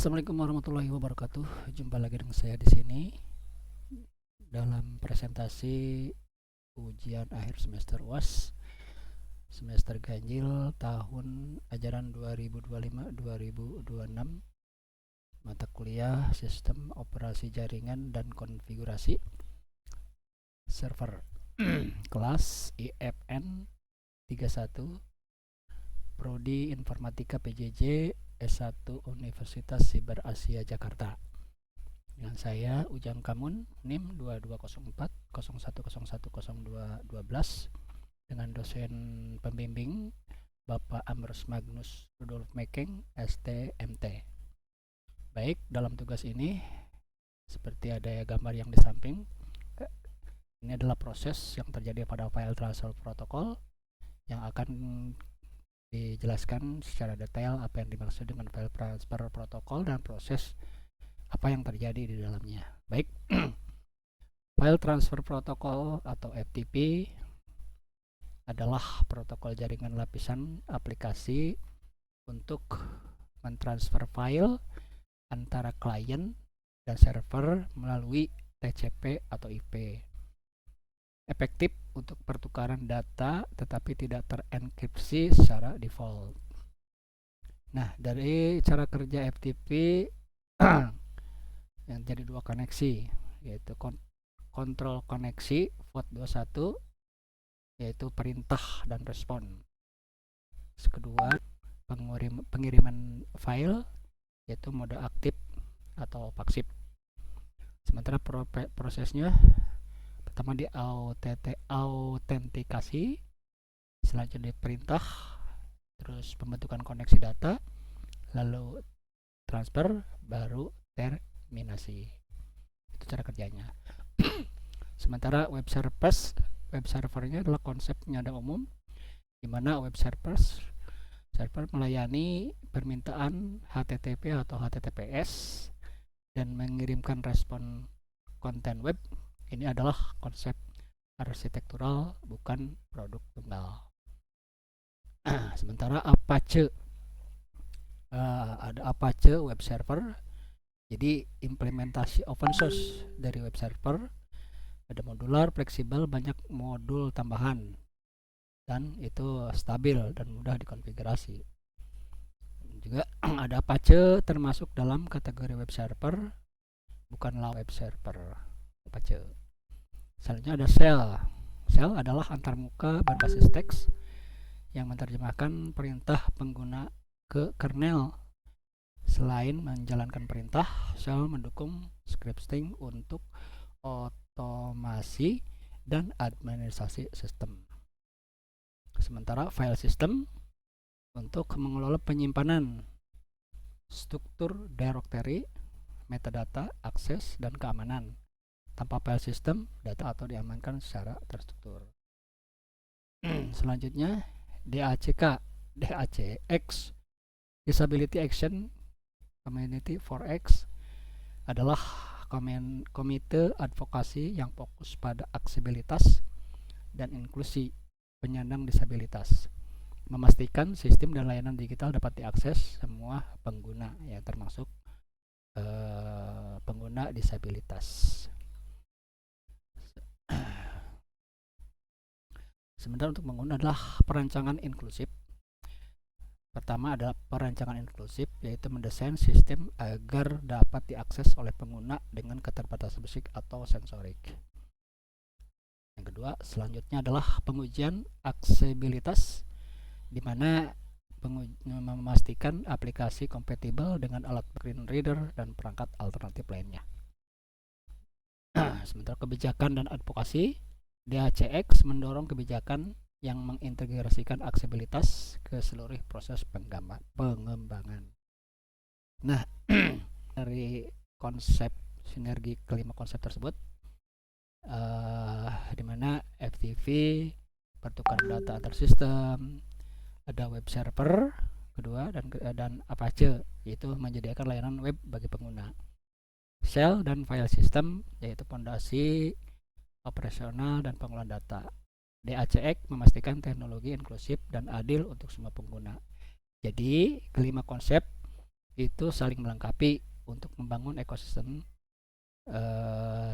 Assalamualaikum warahmatullahi wabarakatuh. Jumpa lagi dengan saya di sini dalam presentasi ujian akhir semester UAS semester ganjil tahun ajaran 2025-2026, mata kuliah Sistem Operasi Jaringan dan Konfigurasi Server kelas IFN 31, Prodi Informatika PJJ S1 Universitas Siber Asia Jakarta. Dengan saya Ujang Kamun, NIM 220401010212, dengan dosen pembimbing Bapak Ambrus Magnus Rudolf Mekeng STMT. Baik, dalam tugas ini seperti ada gambar yang di samping, ini adalah proses yang terjadi pada file transfer protokol yang akan dijelaskan secara detail apa yang dimaksud dengan file transfer protokol dan proses apa yang terjadi di dalamnya. Baik, file transfer protokol atau FTP adalah protokol jaringan lapisan aplikasi untuk mentransfer file antara klien dan server melalui TCP atau IP. Efektif untuk pertukaran data tetapi tidak terenkripsi secara default. Nah, dari cara kerja FTP yang jadi dua koneksi, yaitu kontrol koneksi port 21, yaitu perintah dan respon. Kedua, pengiriman file, yaitu mode aktif atau pasif. Sementara prosesnya pertama di autentikasi, selanjutnya perintah, terus pembentukan koneksi data, lalu transfer, baru terminasi. Itu cara kerjanya. Sementara web servernya adalah konsepnya ada umum, di mana web server melayani permintaan HTTP atau HTTPS dan mengirimkan respon konten web. Ini adalah konsep arsitektural, bukan produk tunggal. Sementara Apache, ada Apache web server. Jadi implementasi open source dari web server, ada modular, fleksibel, banyak modul tambahan, dan itu stabil dan mudah dikonfigurasi. Juga ada Apache termasuk dalam kategori web server, bukanlah web server Apache. Selanjutnya ada Shell. Shell adalah antarmuka berbasis teks yang menerjemahkan perintah pengguna ke kernel. Selain menjalankan perintah, Shell mendukung scripting untuk otomasi dan administrasi sistem. Sementara file system untuk mengelola penyimpanan, struktur directory, metadata, akses, dan keamanan. Tanpa file system, data atau diamankan secara terstruktur. Selanjutnya DACX, Disability Action Community for X, adalah komite advokasi yang fokus pada aksesibilitas dan inklusi penyandang disabilitas, memastikan sistem dan layanan digital dapat diakses semua pengguna, ya termasuk pengguna disabilitas. Sementara untuk pengguna adalah perancangan inklusif. Pertama adalah perancangan inklusif, yaitu mendesain sistem agar dapat diakses oleh pengguna dengan keterbatasan fisik atau sensorik. Yang kedua, selanjutnya adalah pengujian aksesibilitas, di mana memastikan aplikasi kompatibel dengan alat screen reader dan perangkat alternatif lainnya. Sementara kebijakan dan advokasi, DACX mendorong kebijakan yang mengintegrasikan aksesibilitas ke seluruh proses pengembangan. Nah, dari konsep sinergi kelima konsep tersebut, di mana FTP, pertukaran data antar sistem, ada web server kedua, dan Apache, yaitu menyediakan layanan web bagi pengguna. Shell dan file system, yaitu fondasi operasional dan pengolahan data. DACX memastikan teknologi inklusif dan adil untuk semua pengguna. Jadi kelima konsep itu saling melengkapi untuk membangun ekosistem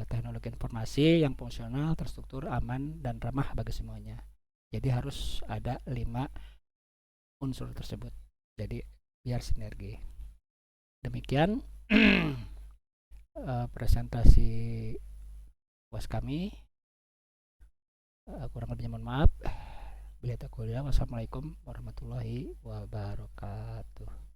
teknologi informasi yang fungsional, terstruktur, aman, dan ramah bagi semuanya. Jadi harus ada 5 unsur tersebut. Jadi biar sinergi. Demikian presentasi puas kami. Kurang lebihnya mohon maaf. Bila tak kuliah, wassalamualaikum warahmatullahi wabarakatuh.